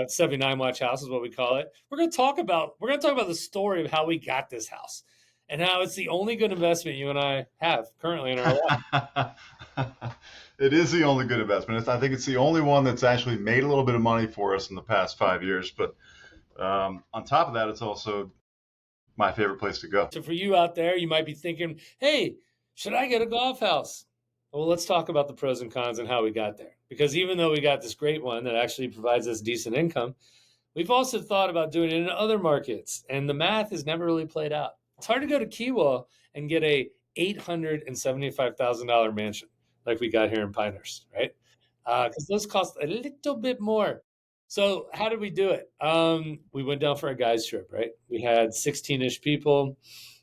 79 watch house is what we call it. We're going to talk about the story of how we got this house and how it's the only good investment you and I have currently in our life. It is the only good investment. I think it's the only one that's actually made a little bit of money for us in the past 5 years. But on top of that, it's also my favorite place to go. So for you out there, you might be thinking, hey, should I get a golf house? Well, let's talk about the pros and cons and how we got there. Because even though we got this great one that actually provides us decent income, we've also thought about doing it in other markets, and the math has never really played out. It's hard to go to Keywa and get a $875,000 mansion like we got here in Pinehurst, right? Because those cost a little bit more. So how did we do it? We went down for a guys trip, right? We had 16-ish people.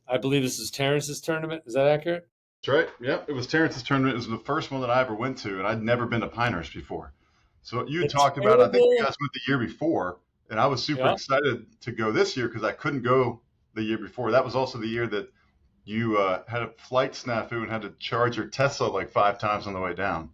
I believe this is Terrence's tournament. Is that accurate? That's right. Yep. It was Terrence's tournament. It was the first one that I ever went to, and I'd never been to Pinehurst before. So you talked about, I think you guys went the year before, and I was super excited to go this year because I couldn't go the year before. That was also the year that you had a flight snafu and had to charge your Tesla like 5 times on the way down.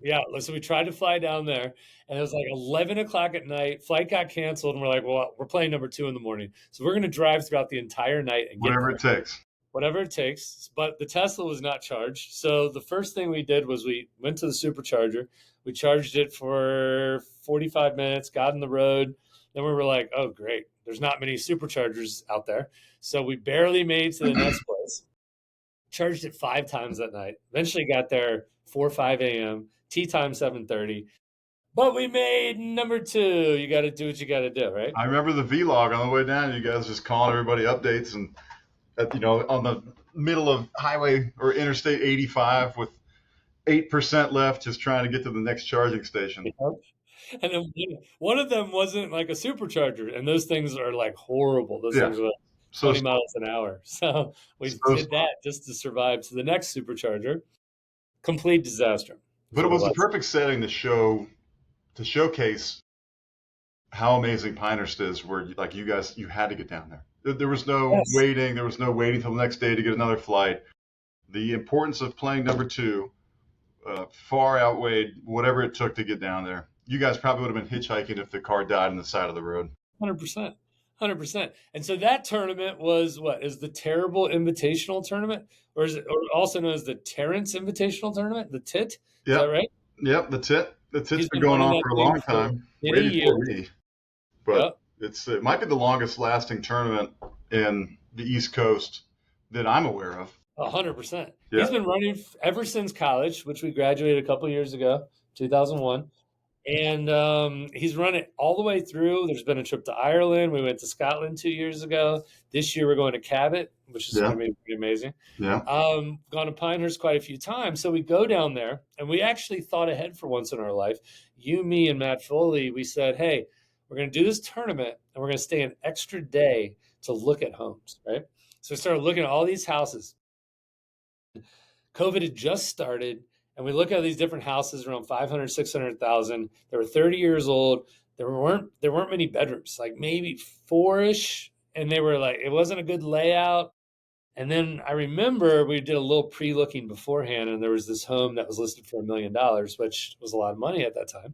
Yeah. So we tried to fly down there, and it was like 11 o'clock at night. Flight got canceled, and we're like, well, we're playing number 2 in the morning. So we're going to drive throughout the entire night and get whatever it takes. Whatever it takes. But the Tesla was not charged. So the first thing we did was we went to the supercharger. We charged it for 45 minutes, got on the road. Then we were like, oh, great. There's not many superchargers out there. So we barely made to the next place. Charged it 5 times that night. Eventually got there 4 or 5 a.m. Tea time 7:30. But we made number 2. You got to do what you got to do, right? I remember the vlog on the way down. You guys just calling everybody updates and on the middle of highway or Interstate 85 with 8% left, just trying to get to the next charging station. And then one of them wasn't like a supercharger, and those things are like horrible. Those things are like 20 miles an hour. So we did that just to survive to the next supercharger. Complete disaster. But it was the perfect setting to showcase how amazing Pinehurst is, where like you guys, you had to get down there. There was no waiting. There was no waiting till the next day to get another flight. The importance of playing number 2 far outweighed whatever it took to get down there. You guys probably would have been hitchhiking if the car died on the side of the road. 100%. And so that tournament was what is the Terrible Invitational Tournament, or is it also known as the Terrence Invitational Tournament? The TIT, is that right? Yep, the TIT. The TIT's been going on for a long time. Way before me. But it might be the longest lasting tournament in the East Coast that I'm aware of. 100%. Yeah. He's been running ever since college, which we graduated a couple of years ago, 2001. And he's run it all the way through. There's been a trip to Ireland. We went to Scotland 2 years ago. This year we're going to Cabot, which is going to be pretty amazing. Yeah. Gone to Pinehurst quite a few times. So we go down there, and we actually thought ahead for once in our life. You, me, and Matt Foley, we said, hey, we're going to do this tournament, and we're going to stay an extra day to look at homes, right? So we started looking at all these houses. COVID had just started. And we look at these different houses around 500, 600,000. They were 30 years old. There weren't many bedrooms, like maybe 4-ish. And they were like, it wasn't a good layout. And then I remember we did a little pre-looking beforehand, and there was this home that was listed for $1 million, which was a lot of money at that time.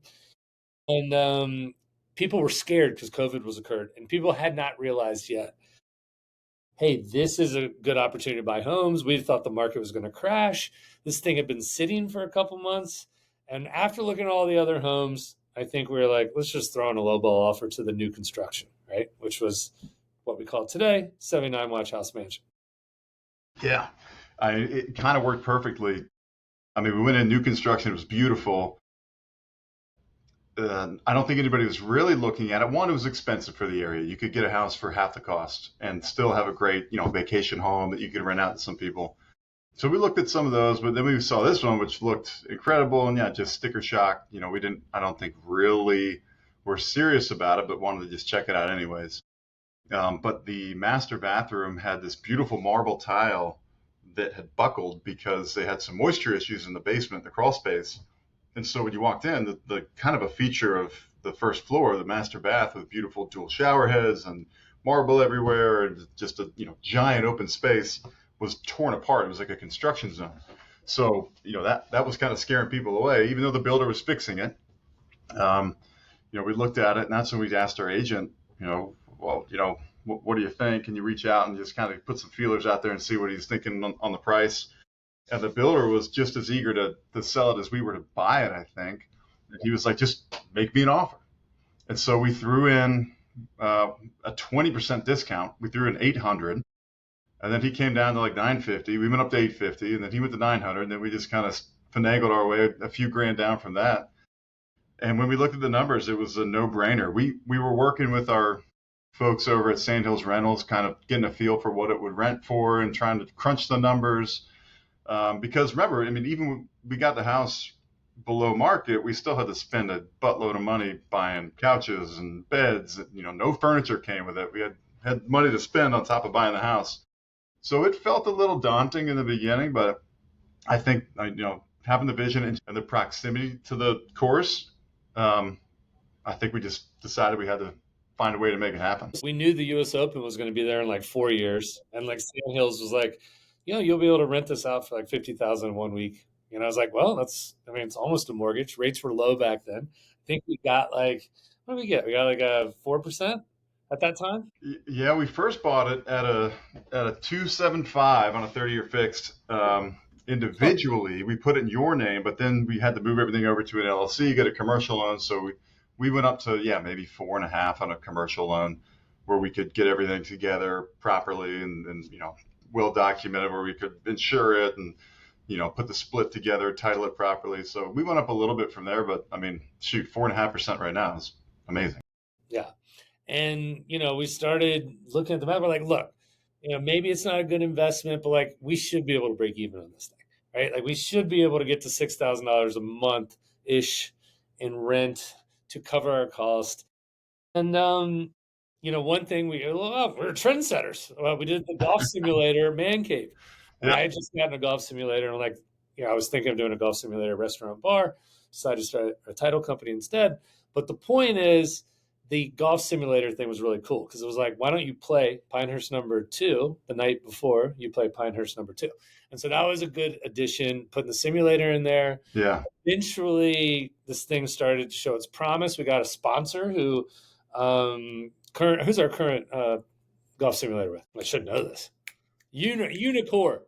And people were scared because COVID was occurred, and people had not realized yet, hey, this is a good opportunity to buy homes. We thought the market was going to crash. This thing had been sitting for a couple months. And after looking at all the other homes, I think we were like, let's just throw in a lowball offer to the new construction, right? Which was what we call today, 79 Watch House Mansion. Yeah, it kind of worked perfectly. I mean, we went in new construction. It was beautiful. I don't think anybody was really looking at it. One, it was expensive for the area. You could get a house for half the cost and still have a great, vacation home that you could rent out to some people. So we looked at some of those, but then we saw this one, which looked incredible. And just sticker shock. I don't think really were serious about it, but wanted to just check it out anyways. But the master bathroom had this beautiful marble tile that had buckled because they had some moisture issues in the basement, the crawl space. And so when you walked in, the kind of a feature of the first floor, the master bath with beautiful dual shower heads and marble everywhere and just a giant open space was torn apart. It was like a construction zone. So that was kind of scaring people away, even though the builder was fixing it. we looked at it, and that's when we asked our agent, well, what do you think? Can you reach out and just kind of put some feelers out there and see what he's thinking on the price? And the builder was just as eager to sell it as we were to buy it, I think. And he was like, just make me an offer. And so we threw in a 20% discount. We threw in 800, and then he came down to like 950. We went up to 850, and then he went to 900, and then we just kind of finagled our way a few grand down from that. And when we looked at the numbers, it was a no-brainer. We were working with our folks over at Sandhills Rentals, kind of getting a feel for what it would rent for and trying to crunch the numbers. Because remember, I mean, even when we got the house below market, we still had to spend a buttload of money buying couches and beds. No furniture came with it. We had money to spend on top of buying the house. So it felt a little daunting in the beginning, but I think, having the vision and the proximity to the course, I think we just decided we had to find a way to make it happen. We knew the U.S. Open was going to be there in like 4 years, and like Sandhills was like, you'll be able to rent this out for like 50,000 in 1 week. I was like, well, it's almost a mortgage. Rates were low back then. I think we got like, what did we get? We got like a 4% at that time. Yeah, we first bought it at a 275 on a 30-year fixed. Individually, we put it in your name, but then we had to move everything over to an LLC, get a commercial loan. So we went up to maybe 4.5 on a commercial loan, where we could get everything together properly and well documented, where we could insure it and put the split together, title it properly. So we went up a little bit from there, but I mean, shoot, 4.5% right now is amazing. Yeah. And, we started looking at the map. We're like, look, maybe it's not a good investment, but like we should be able to break even on this thing, right? Like we should be able to get to $6,000 a month ish in rent to cover our cost. And, one thing we're trendsetters. Well, we did the golf simulator man cave. And I had just gotten a golf simulator, and like, I was thinking of doing a golf simulator restaurant bar, decided to start a title company instead. But the point is, the golf simulator thing was really cool because it was like, why don't you play Pinehurst number 2 the night before you play Pinehurst number 2? And so that was a good addition, putting the simulator in there. Yeah. Eventually, this thing started to show its promise. We got a sponsor who's our current golf simulator with. I should know this. Unicor.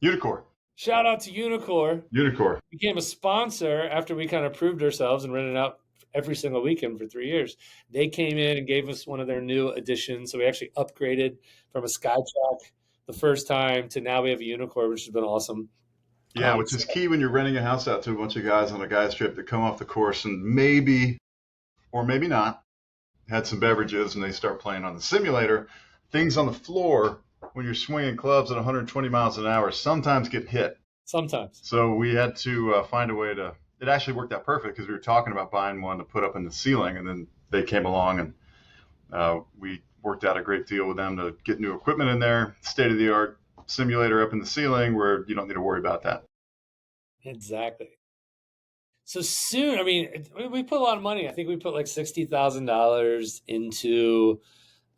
Unicor. Shout out to Unicor. Unicor became a sponsor after we kind of proved ourselves and rented out every single weekend for 3 years. They came in and gave us one of their new additions. So we actually upgraded from a Skytrack the first time to now we have a Unicor, which has been awesome. Yeah, which is key when you're renting a house out to a bunch of guys on a guy's trip that come off the course and maybe, or maybe not, had some beverages and they start playing on the simulator. Things on the floor when you're swinging clubs at 120 miles an hour sometimes get hit. Sometimes. So we had to find a way to. It actually worked out perfect because we were talking about buying one to put up in the ceiling, and then they came along and we worked out a great deal with them to get new equipment in there, state of the art simulator up in the ceiling where you don't need to worry about that. Exactly. So soon, we put a lot of money. I think we put like $60,000 into,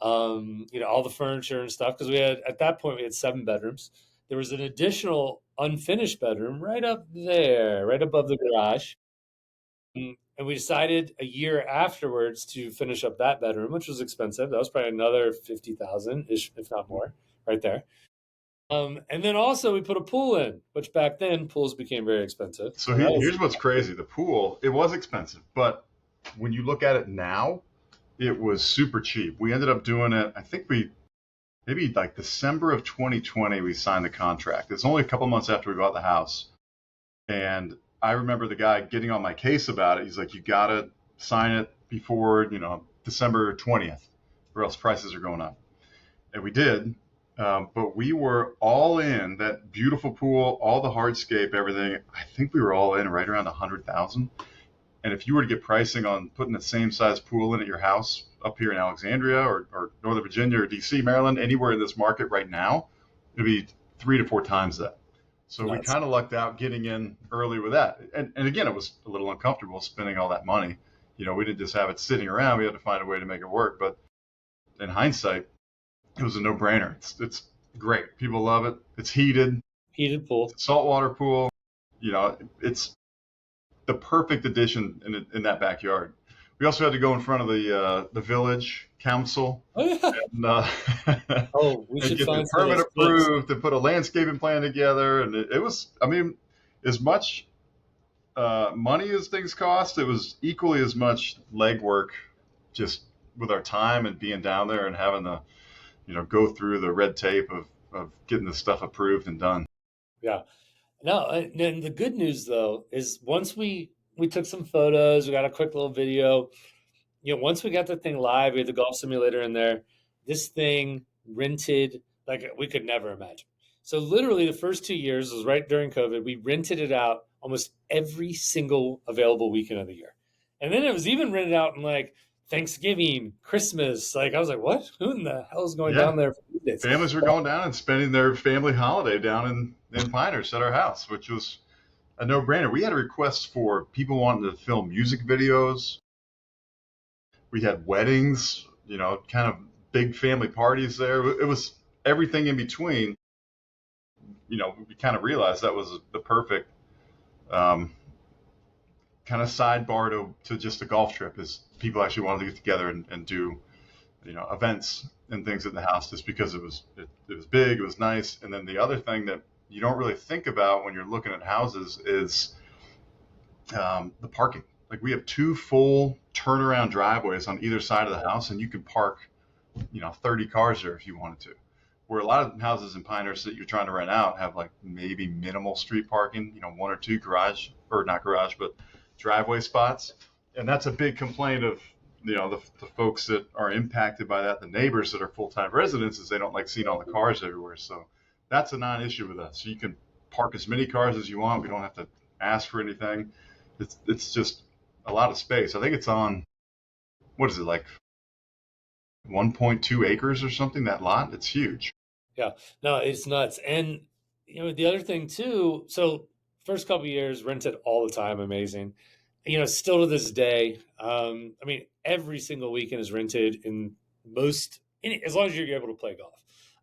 all the furniture and stuff. Cause at that point we had 7 bedrooms. There was an additional unfinished bedroom right up there, right above the garage. And we decided a year afterwards to finish up that bedroom, which was expensive. That was probably another 50,000 ish, if not more, right there. And then also we put a pool in, which back then pools became very expensive. So here's what's crazy. The pool, it was expensive, but when you look at it now, it was super cheap. We ended up doing it, I think maybe like December of 2020, we signed the contract. It's only a couple months after we bought the house. And I remember the guy getting on my case about it. He's like, you got to sign it before, December 20th, or else prices are going up. And we did. But we were all in that beautiful pool, all the hardscape, everything. I think we were all in right around 100,000. And if you were to get pricing on putting the same size pool in at your house up here in Alexandria or Northern Virginia or DC, Maryland, anywhere in this market right now, it'd be 3 to 4 times that. So we kind of lucked out getting in early with that. And again, it was a little uncomfortable spending all that money. We didn't just have it sitting around. We had to find a way to make it work. But in hindsight, it was a no-brainer. It's great. People love it. It's heated. Heated pool. Saltwater pool. It's the perfect addition in that backyard. We also had to go in front of the village council Oh yeah. and, Oh, we and should get the find some of permit those clips. approved to put a landscaping plan together. And it was, I mean, as much money as things cost, it was equally as much legwork just with our time and being down there and having to, go through the red tape of getting this stuff approved and done. Yeah. No, and the good news though is once we took some photos, we got a quick little video. Once we got the thing live, we had the golf simulator in there. This thing rented like we could never imagine. So literally, the first 2 years was right during COVID. We rented it out almost every single available weekend of the year, and then it was even rented out in like Thanksgiving, Christmas. Like I was like, what? Who in the hell is going Yeah, down there for these days? families were going down and spending their family holiday down in Pinehurst at our house, which was a no-brainer. We had requests for people wanting to film music videos. We had weddings, kind of big family parties there. It was everything in between. We kind of realized that was the perfect um, kind of sidebar to just a golf trip is people actually wanted to get together and do, events and things at the house just because it was big, it was nice. And then the other thing that you don't really think about when you're looking at houses is the parking. Like we have two full turnaround driveways on either side of the house, and you could park, 30 cars there if you wanted to. Where a lot of houses in Pinehurst that you're trying to rent out have like maybe minimal street parking, one or two garage or not garage, but driveway spots. And that's a big complaint of, the folks that are impacted by that, the neighbors that are full-time residents, is they don't like seeing all the cars everywhere. So that's a non-issue with us. You can park as many cars as you want. We don't have to ask for anything. It's just a lot of space. I think it's on, what is it, like 1.2 acres or something, that lot? It's huge. Yeah, no, it's nuts. And the other thing too, so first couple years rented all the time, amazing. Still to this day, I mean, every single weekend is rented in as long as you're able to play golf.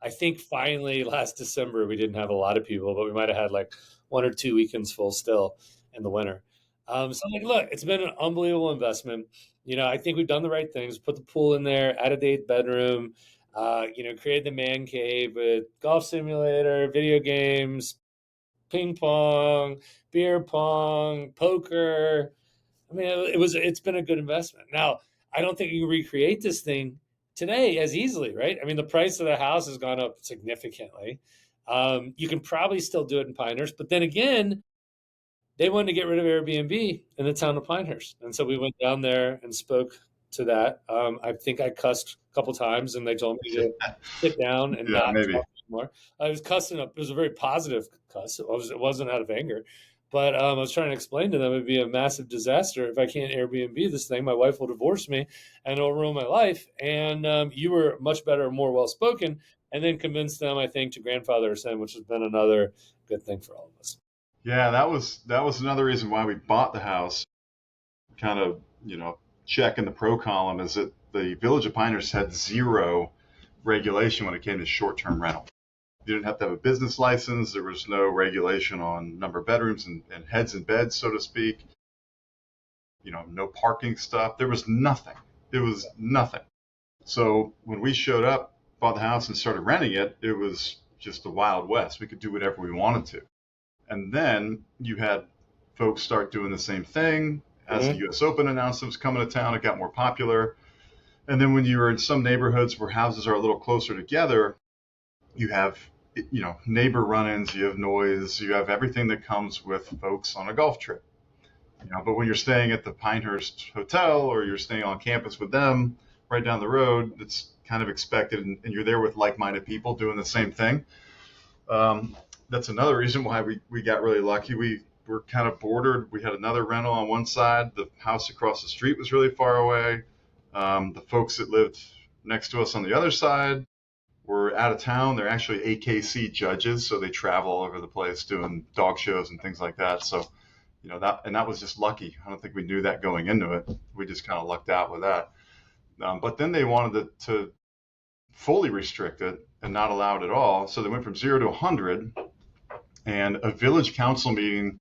I think finally last December we didn't have a lot of people, but we might have had like 1 or 2 weekends full still in the winter. So I'm like, look, it's been an unbelievable investment. I think we've done the right things. Put the pool in there, added the 8th bedroom, created the man cave with golf simulator, video games, ping pong, beer pong, poker. I mean, it's been a good investment. Now, I don't think you can recreate this thing today as easily, right? I mean, the price of the house has gone up significantly. You can probably still do it in Pinehurst, but then again, they wanted to get rid of Airbnb in the town of Pinehurst, and so we went down there and spoke to that. I think I cussed a couple times, and they told me to sit down and Yeah, not maybe. talk anymore. I was cussing up. It was a very positive cuss. It wasn't out of anger, but I was trying to explain to them it'd be a massive disaster if I can't Airbnb this thing. My wife will divorce me, and it'll ruin my life. And you were much better, more well spoken, and then convinced them, I think, to grandfather us in, which has been another good thing for all of us. Yeah, that was another reason why we bought the house. Kind of, check in the pro column is that the Village of Pinehurst had zero regulation when it came to short-term rental. You didn't have to have a business license. There was no regulation on number of bedrooms and heads in beds, so to speak. No parking stuff. There was nothing. It was nothing. So when we showed up, bought the house, and started renting it, it was just the Wild West. We could do whatever we wanted to. And then you had folks start doing the same thing. As the Mhm. U.S. Open announced it was coming to town, it got more popular. And then when you were in some neighborhoods where houses are a little closer together, you have, neighbor run-ins, you have noise, you have everything that comes with folks on a golf trip. But when you're staying at the Pinehurst Hotel or you're staying on campus with them right down the road, it's kind of expected, and you're there with like-minded people doing the same thing. Um, that's another reason why we got really lucky. We were kind of bordered. We had another rental on one side. The house across the street was really far away. The folks that lived next to us on the other side were out of town. They're actually AKC judges, so they travel all over the place doing dog shows and things like that. So, that was just lucky. I don't think we knew that going into it. We just kind of lucked out with that. But then they wanted to fully restrict it and not allow it at all. So they went from 0 to 100, and a village council meeting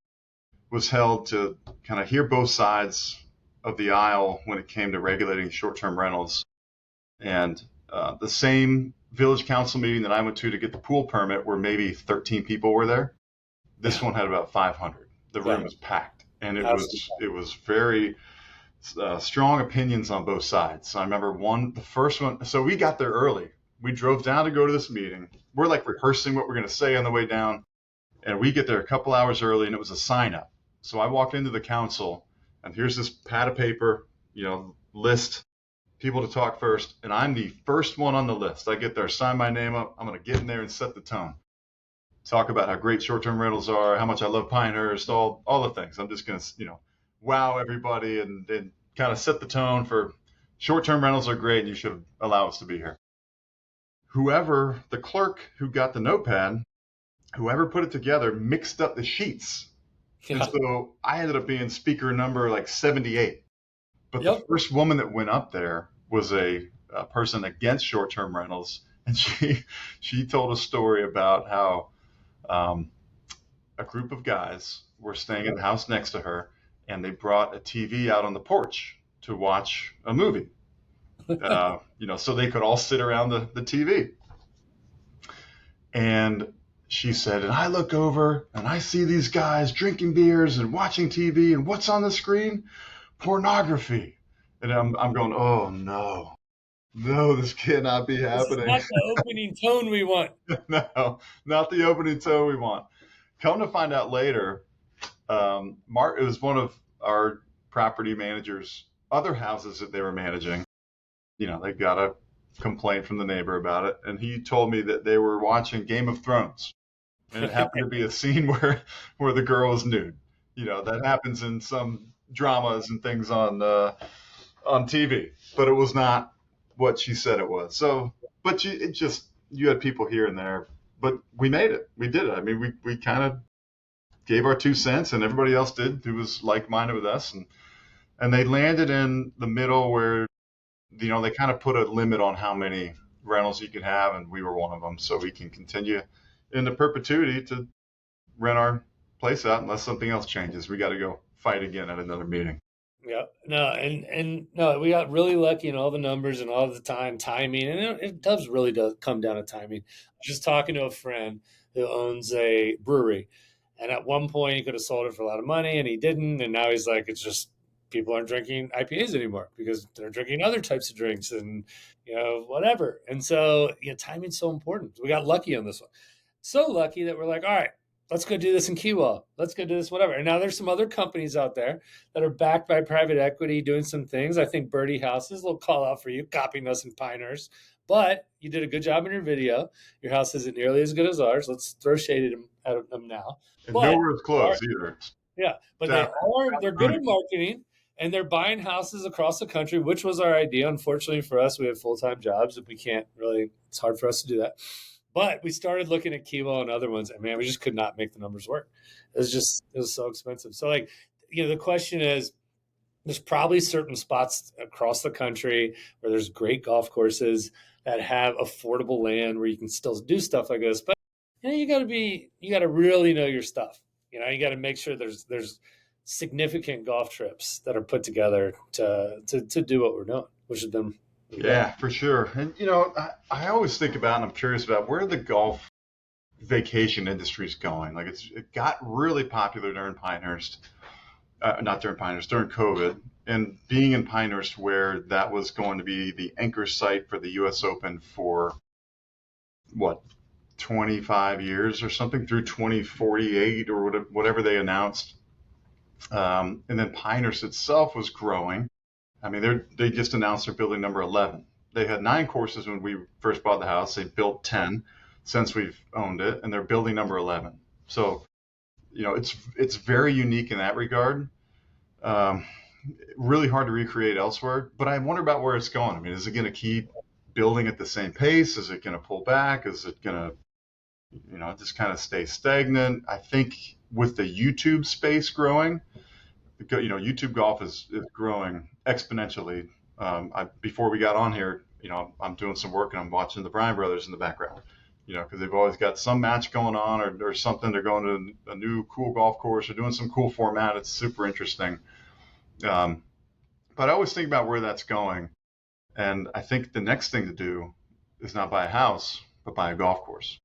was held to kind of hear both sides of the aisle when it came to regulating short-term rentals. And the same village council meeting that I went to get the pool permit, where maybe 13 people were there, this Yeah. one had about 500. The Yeah. room was packed, and Absolutely. it was very strong opinions on both sides. So I remember the first one. So we got there early. We drove down to go to this meeting. We're like rehearsing what we're going to say on the way down, and we get there a couple hours early, and it was a sign up. So I walked into the council, and here's this pad of paper, list people to talk first, and I'm the first one on the list. I get there, sign my name up. I'm going to get in there and set the tone. Talk about how great short-term rentals are, how much I love Pinehurst, all the things. I'm just going to, wow everybody and kind of set the tone for short-term rentals are great and you should allow us to be here. The clerk who got the notepad, whoever put it together, mixed up the sheets. And Yeah. so I ended up being speaker number like 78. But the Yep. first woman that went up there was a person against short-term rentals, and she told a story about how a group of guys were staying in the house next to her, and they brought a TV out on the porch to watch a movie. So they could all sit around the TV. And she said, and I look over and I see these guys drinking beers and watching TV, and what's on the screen? Pornography. And I'm going, oh no, this cannot be This is happening. not the opening tone we want. No, not the opening tone we want. Come to find out later, Mark, it was one of our property managers' other houses that they were managing. They got a complaint from the neighbor about it, and he told me that they were watching Game of Thrones, and it happened to be a scene where the girl was nude. That happens in some dramas and things on TV, but it was not what she said it was. So, but you had people here and there, but we made it. We did it. I mean, we kind of gave our 2 cents, and everybody else did who was like-minded with us, and they landed in the middle where they kind of put a limit on how many rentals you can have, and we were one of them, so we can continue into perpetuity to rent our place out unless something else changes. We got to go fight again at another meeting. Yeah, no, and no, we got really lucky in all the numbers and all the timing, and it does come down to timing. I was just talking to a friend who owns a brewery, and at one point he could have sold it for a lot of money, and he didn't, and now he's like, it's just people aren't drinking IPAs anymore because they're drinking other types of drinks and whatever, and so timing's so important. We got lucky on this one, so lucky that we're like, all right, let's go do this in Keywell. Let's go do this, whatever. And now there's some other companies out there that are backed by private equity doing some things. I think Birdie Houses, a little call out for you, copying us in Pinehurst. But you did a good job in your video. Your house isn't nearly as good as ours. Let's throw shade at them now. And But nowhere is close either. yeah, but they're good at marketing and they're buying houses across the country, which was our idea. Unfortunately for us, we have full-time jobs and we can't really, it's hard for us to do that. But we started looking at Kiwo and other ones, and man, we just could not make the numbers work. It was so expensive. So the question is, there's probably certain spots across the country where there's great golf courses that have affordable land where you can still do stuff like this. But you got to really know your stuff. You got to make sure there's significant golf trips that are put together to do what we're doing, which has been Yeah, for sure. And I always think about, and I'm curious about, where the golf vacation industry is going. Like it got really popular during Pinehurst, not during Pinehurst, during COVID, and being in Pinehurst, where that was going to be the anchor site for the U.S. Open for what, 25 years or something, through 2048 or whatever they announced. And then Pinehurst itself was growing. I mean, they just announced they're building number 11. They had 9 courses when we first bought the house. They built 10 since we've owned it, and they're building number 11. So, it's very unique in that regard. Really hard to recreate elsewhere. But I wonder about where it's going. I mean, is it going to keep building at the same pace? Is it going to pull back? Is it going to, just kind of stay stagnant? I think with the YouTube space growing, YouTube golf is growing exponentially. Before we got on here, I'm doing some work and I'm watching the Bryan brothers in the background, because they've always got some match going on or something. They're going to a new cool golf course or doing some cool format. It's super interesting. But I always think about where that's going. And I think the next thing to do is not buy a house, but buy a golf course.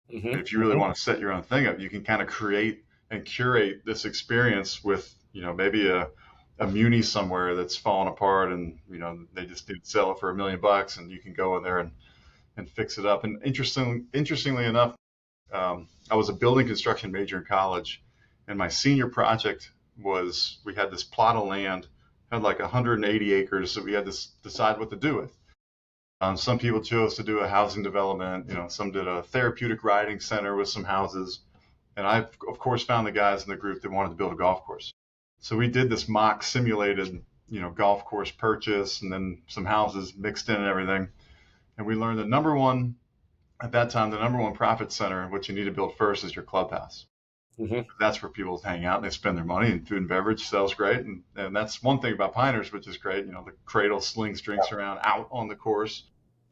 And if you really want to set your own thing up, you can kind of create and curate this experience with, maybe a muni somewhere that's fallen apart and, they just need to sell it for $1 million and you can go in there and fix it up. And interestingly enough, I was a building construction major in college, and my senior project was we had this plot of land, had like 180 acres that we had to decide what to do with. Some people chose to do a housing development, some did a therapeutic riding center with some houses. And I, of course, found the guys in the group that wanted to build a golf course. So we did this mock simulated, golf course purchase and then some houses mixed in and everything. And we learned at that time, the number one profit center, what you need to build first is your clubhouse. That's where people hang out and they spend their money, and food and beverage sells great. And that's one thing about Pinehurst, which is great. The cradle slings drinks around out on the course.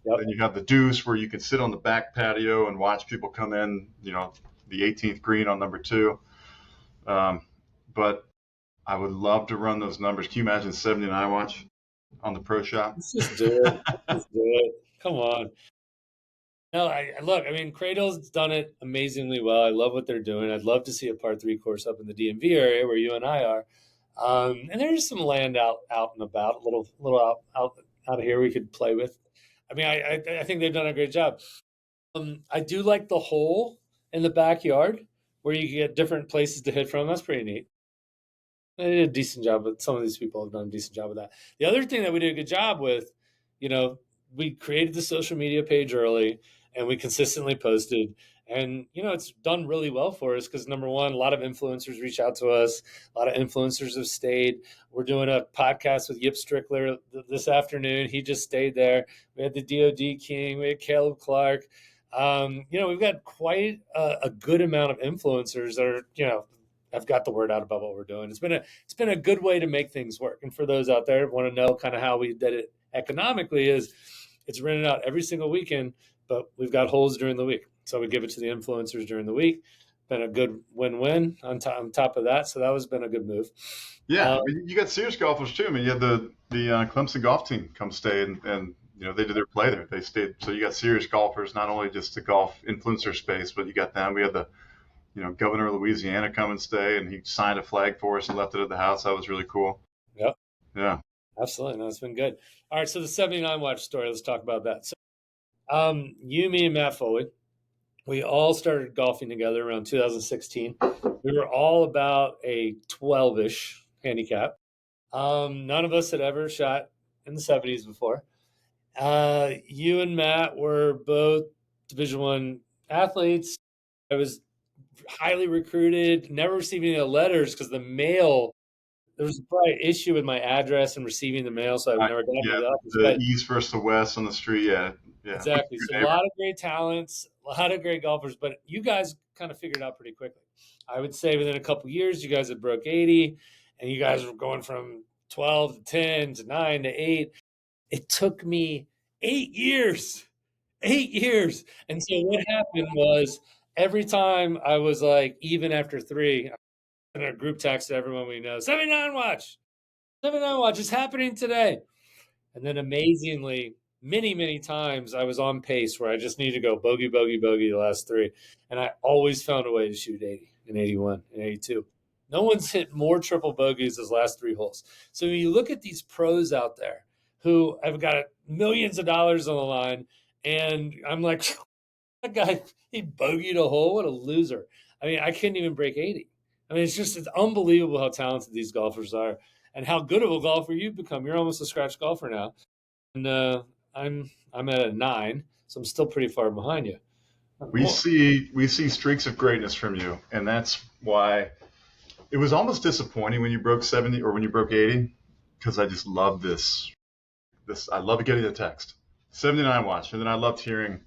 Yep. Then you have the deuce where you can sit on the back patio and watch people come in, the 18th green on number 2. But I would love to run those numbers. Can you imagine 79 watch on the pro shop? Let's just do it. Let's do it. Come on. No, look, I mean, Cradle's done it amazingly well. I love what they're doing. I'd love to see a par 3 course up in the DMV area where you and I are. And there's some land out and about, a little out of here we could play with. I mean, I think they've done a great job. I do like the hole in the backyard where you can get different places to hit from. That's pretty neat. They did a decent job, but some of these people have done a decent job with that. The other thing that we did a good job with, we created the social media page early and we consistently posted. And, it's done really well for us because, number one, a lot of influencers reach out to us. A lot of influencers have stayed. We're doing a podcast with Yip Strickler this afternoon. He just stayed there. We had the DOD King. We had Caleb Clark. We've got quite a good amount of influencers that are, have got the word out about what we're doing. It's been a good way to make things work. And for those out there who want to know kind of how we did it economically, is it's rented out every single weekend, but we've got holes during the week. So we give it to the influencers during the week. Been a good win-win on top of that. So that has been a good move. Yeah, you got serious golfers too. I mean, you had the Clemson golf team come stay and they did their play there. They stayed. So you got serious golfers, not only just the golf influencer space, but you got them. We had the Governor of Louisiana come and stay, and he signed a flag for us and left it at the house. That was really cool. Yep. Yeah. Absolutely. No, it's been good. All right. So the 79 watch story, let's talk about that. So you, me, and Matt Foley, we all started golfing together around 2016. We were all about a 12-ish handicap. None of us had ever shot in the 70s before. You and Matt were both Division I athletes. I was highly recruited, never received any of the letters because the mail, there was probably an issue with my address and receiving the mail, so I never got to the office. The east versus the west on the street, yeah. Exactly. So a lot of great talents, a lot of great golfers, but you guys kind of figured it out pretty quickly. I would say within a couple of years, you guys had broke 80, and you guys were going from 12 to 10 to 9 to 8. It took me 8 years. 8 years. And so what happened was every time I was like, even after 3, in a group text to everyone we know, 79 watch. 79 watch is happening today. And then amazingly, many times I was on pace where I just needed to go bogey, bogey, bogey the last 3. And I always found a way to shoot 80 and 81 and 82. No one's hit more triple bogeys those last 3 holes. So when you look at these pros out there who have got millions of dollars on the line, and I'm like, that guy, he bogeyed a hole. What a loser. I mean, I couldn't even break 80. I mean, it's unbelievable how talented these golfers are and how good of a golfer you've become. You're almost a scratch golfer now. And I'm at a 9, so I'm still pretty far behind you. We see streaks of greatness from you, and that's why it was almost disappointing when you broke 70 or when you broke 80, because I just love this. I love getting the text 79 watch, and then I loved hearing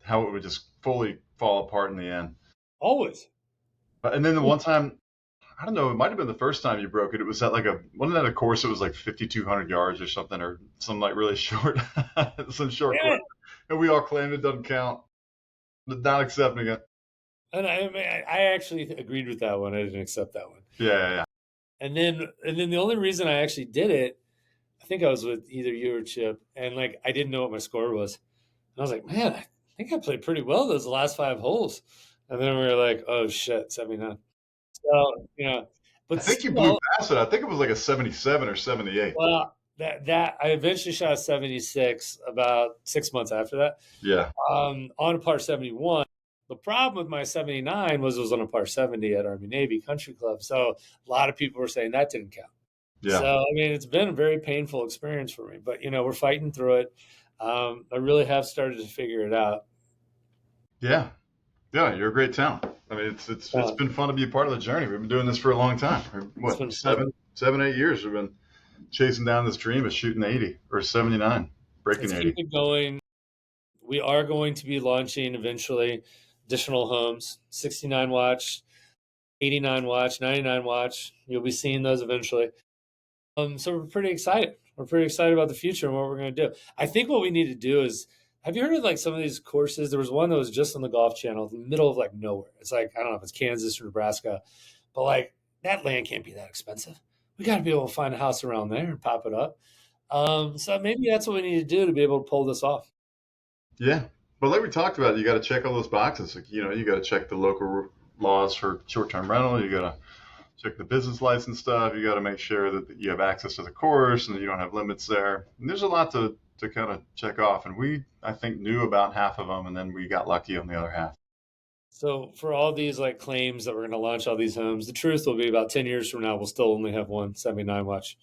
how it would just fully fall apart in the end. Always. And then the one time, I don't know, it might have been the first time you broke it. It was at wasn't that a course? It was like 5,200 yards or something, or some like really short, some short course. And we all claimed it doesn't count, not accepting it. And I actually agreed with that one. I didn't accept that one. Yeah. And then the only reason I actually did it, think I was with either you or Chip, and like I didn't know what my score was. And I was like, man, I think I played pretty well those last 5 holes. And then we were like, oh shit, 79. So, I but think you blew still, past it. I think it was like a 77 or 78. well, that I eventually shot a 76 about 6 months after that, Yeah. on a par 71. The problem with my 79 was it was on a par 70 at Army Navy Country Club. So a lot of people were saying that didn't count. So, Yeah. I mean, it's been a very painful experience for me, but we're fighting through it. I really have started to figure it out. Yeah. Yeah. You're a great talent. I mean, it's Uh, been fun to be a part of the journey. We've been doing this for a long time. it's What, been fun. 8 years? We've been chasing down this dream of shooting 80 or 79, breaking Let's 80. keep it going. We are going to be launching eventually additional homes, 69 watch, 89 watch, 99 watch. You'll be seeing those eventually. So we're pretty excited. We're pretty excited about the future and what we're going to do. I think what we need to do is, have you heard of like some of these courses? There was one that was just on the Golf Channel, in the middle of like nowhere. It's like, I don't know if it's Kansas or Nebraska, but like that land can't be that expensive. We got to be able to find a house around there and pop it up. So maybe that's what we need to do to be able to pull this off. Yeah. But like we talked about, you got to check all those boxes. Like, you got to check the local laws for short-term rental. You got to check the business license stuff. You got to make sure that you have access to the course and that you don't have limits there. And there's a lot to kind of check off. And we, I think, knew about half of them, and then we got lucky on the other half. So for all these like claims that we're going to launch all these homes, the truth will be about 10 years from now, we'll still only have one 79 watch.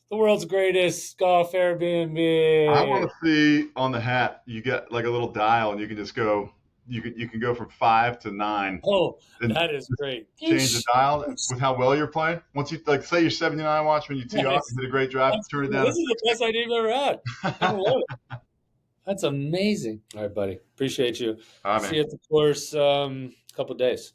The world's greatest golf I Airbnb. want to see on the hat, you get like a little dial, and you can just go. You can go from 5 to 9, Oh, and that is just great. change the Yeesh. dial with how well you're playing. Once you like, say you're 79 watch when you tee off, Nice. you hit a great drive, That's turn it cool. down to This is the 60. best idea I've ever had. I love it. That's amazing. All right, buddy. Appreciate you. All right, See man. you at the course a couple days.